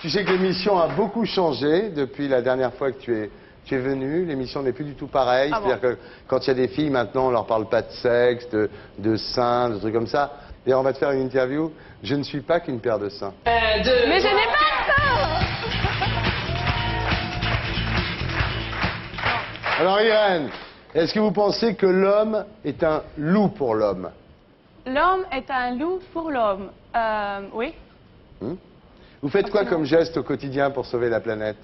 Tu sais que l'émission a beaucoup changé depuis la dernière fois que tu es venu. L'émission n'est plus du tout pareille. Ah C'est-à-dire que quand il y a des filles, maintenant, on leur parle pas de sexe, de seins, de trucs comme ça. Et on va te faire une interview. Je ne suis pas qu'une paire de seins. Mais je n'ai pas ça. Alors Irène, est-ce que vous pensez que l'homme est un loup pour l'homme? L'homme est un loup pour l'homme. Oui. Vous faites quoi comme geste au quotidien pour sauver la planète?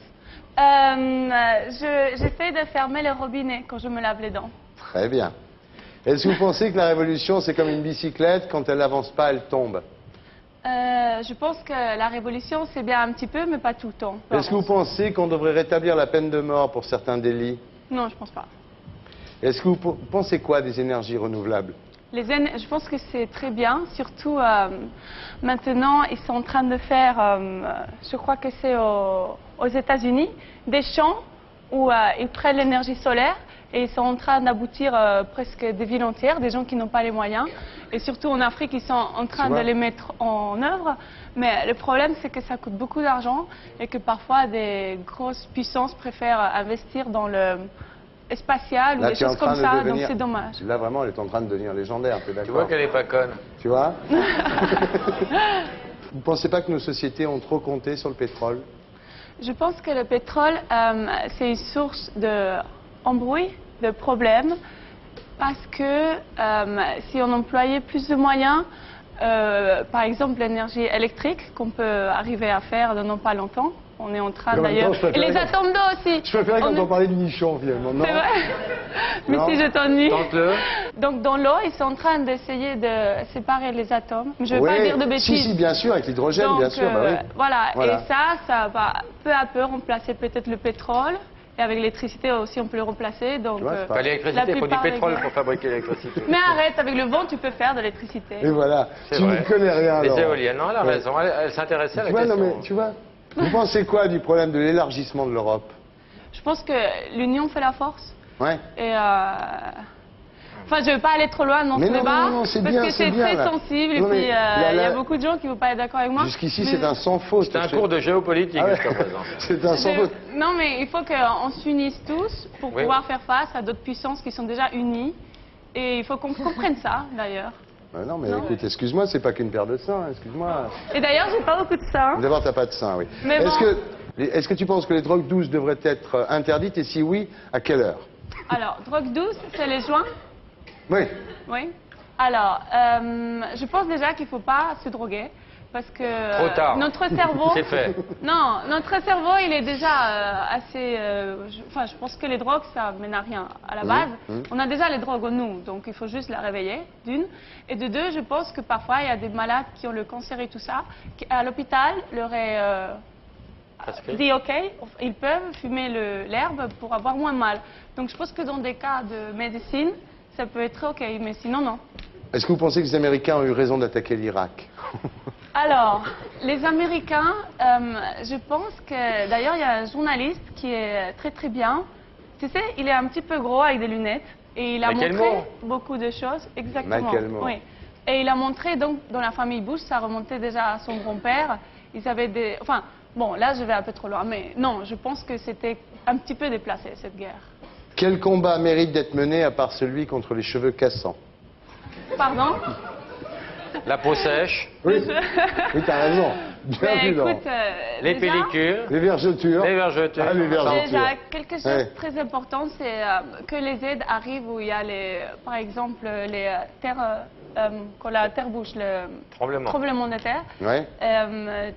J'essaie de fermer le robinet quand je me lave les dents. Très bien. Est-ce que vous pensez que la révolution, c'est comme une bicyclette, quand elle n'avance pas, elle tombe? Je pense que la révolution, c'est bien un petit peu, mais pas tout le temps. Est-ce que vous pensez qu'on devrait rétablir la peine de mort pour certains délits? Non, je pense pas. Est-ce que vous pensez quoi des énergies renouvelables? Je pense que c'est très bien, surtout maintenant, ils sont en train de faire, je crois que c'est aux États-Unis, des champs où ils prennent l'énergie solaire et ils sont en train d'aboutir presque des villes entières, des gens qui n'ont pas les moyens. Et surtout en Afrique, ils sont en train de les mettre en œuvre. Mais le problème, c'est que ça coûte beaucoup d'argent et que parfois des grosses puissances préfèrent investir dans le spatial ou Là, des choses comme ça, donc c'est dommage. Là, vraiment, elle est en train de devenir légendaire, t'es d'accord? Tu vois qu'elle est pas conne. Tu vois? Vous pensez pas que nos sociétés ont trop compté sur le pétrole? Je pense que le pétrole, c'est une source d'embrouille, de problèmes, parce que si on employait plus de moyens, par exemple l'énergie électrique qu'on peut arriver à faire dans pas longtemps, on est en train d'ailleurs... Et les atomes d'eau aussi. Je préférais quand on parlait de nichon, finalement. C'est vrai. Mais si je t'ennuie. Tente-le. Donc dans l'eau, ils sont en train d'essayer de séparer les atomes. Je ne veux pas dire de bêtises. Si, bien sûr, avec l'hydrogène, bien sûr. Bah oui. Voilà, et ça va peu à peu remplacer peut-être le pétrole. Et avec l'électricité aussi, on peut le remplacer. Donc, pas l'électricité, il faut du pétrole pour fabriquer l'électricité. Mais arrête, avec le vent, tu peux faire de l'électricité. Et voilà, tu ne connais rien. Les alors. éoliennes, non, elle a raison, elle s'intéressait à la Tu vois, question. non, mais, tu vois, vous pensez quoi du problème de l'élargissement de l'Europe? Je pense que l'union fait la force. Ouais. Et enfin, je ne veux pas aller trop loin dans ce débat, parce que c'est très sensible, et puis il y a beaucoup de gens qui ne vont pas être d'accord avec moi. Jusqu'ici, c'est un sans faute. C'est un cours de géopolitique, jusqu'à présent. C'est un sans faute. Non, mais il faut qu'on s'unisse tous pour pouvoir faire face à d'autres puissances qui sont déjà unies, et il faut qu'on comprenne ça, d'ailleurs. Non, mais écoute, excuse-moi, c'est pas qu'une paire de seins, excuse-moi. Et d'ailleurs, j'ai pas beaucoup de seins. D'abord, t'as pas de seins, oui. Est-ce que tu penses que les drogues douces devraient être interdites, et si oui, à quelle heure? Alors, drogue douce, c'est les joints? Oui. Oui. Alors, je pense déjà qu'il ne faut pas se droguer, parce que trop tard. Notre cerveau... C'est fait. Non, notre cerveau, il est déjà assez... Enfin, je pense que les drogues, ça mène à rien. À la base, on a déjà les drogues en nous, donc il faut juste la réveiller, d'une. Et de deux, je pense que parfois, il y a des malades qui ont le cancer et tout ça, qui à l'hôpital, leur est dit OK, ils peuvent fumer l'herbe pour avoir moins mal. Donc je pense que dans des cas de médecine, ça peut être OK, mais sinon, non. Est-ce que vous pensez que les Américains ont eu raison d'attaquer l'Irak? Alors, les Américains, je pense que... D'ailleurs, il y a un journaliste qui est très très bien. Tu sais, il est un petit peu gros avec des lunettes. Et il a montré beaucoup de choses. Exactement. Oui. Et il a montré, donc, dans la famille Bush, ça remontait déjà à son grand-père. Ils avaient des... Enfin, bon, là, je vais un peu trop loin. Mais non, je pense que c'était un petit peu déplacé, cette guerre. Quel combat mérite d'être mené à part celui contre les cheveux cassants? Pardon? La peau sèche. Oui, oui, t'as raison. Bien vu, écoute, les pellicules. Les vergetures. Les vergetures. Ah, les vergetures. Déjà, quelque chose de très important, c'est que les aides arrivent où il y a, par exemple, les terres, quand la terre bouge, le tremblement de terre. Ouais.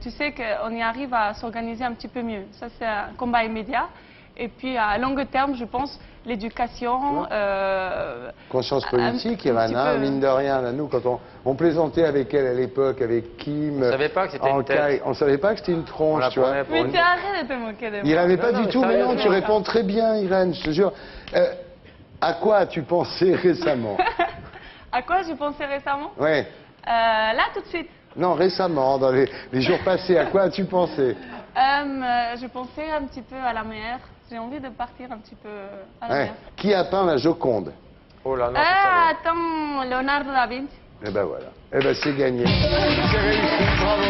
Tu sais qu'on y arrive à s'organiser un petit peu mieux. Ça, c'est un combat immédiat. Et puis, à long terme, je pense, l'éducation... conscience politique, Irana, mine de rien, là, nous, quand on plaisantait avec elle à l'époque, avec Kim... On ne savait pas que c'était une tête. On savait pas que c'était une tronche, tu vois. Mais tu arrêtes de te moquer de moi. Irène, pas du tout, mais non, tu réponds très bien, Irène, je te jure. À quoi as-tu pensé récemment? À quoi j'ai pensé récemment? Oui. Là, tout de suite. Non, récemment, dans les jours passés, à quoi as-tu pensé? Je pensais un petit peu à la mer. J'ai envie de partir un petit peu à la mer. Qui a peint la Joconde? Oh là, non, attends, Leonardo da Vinci. Eh ben voilà. Eh ben c'est gagné. C'est réussi, bravo.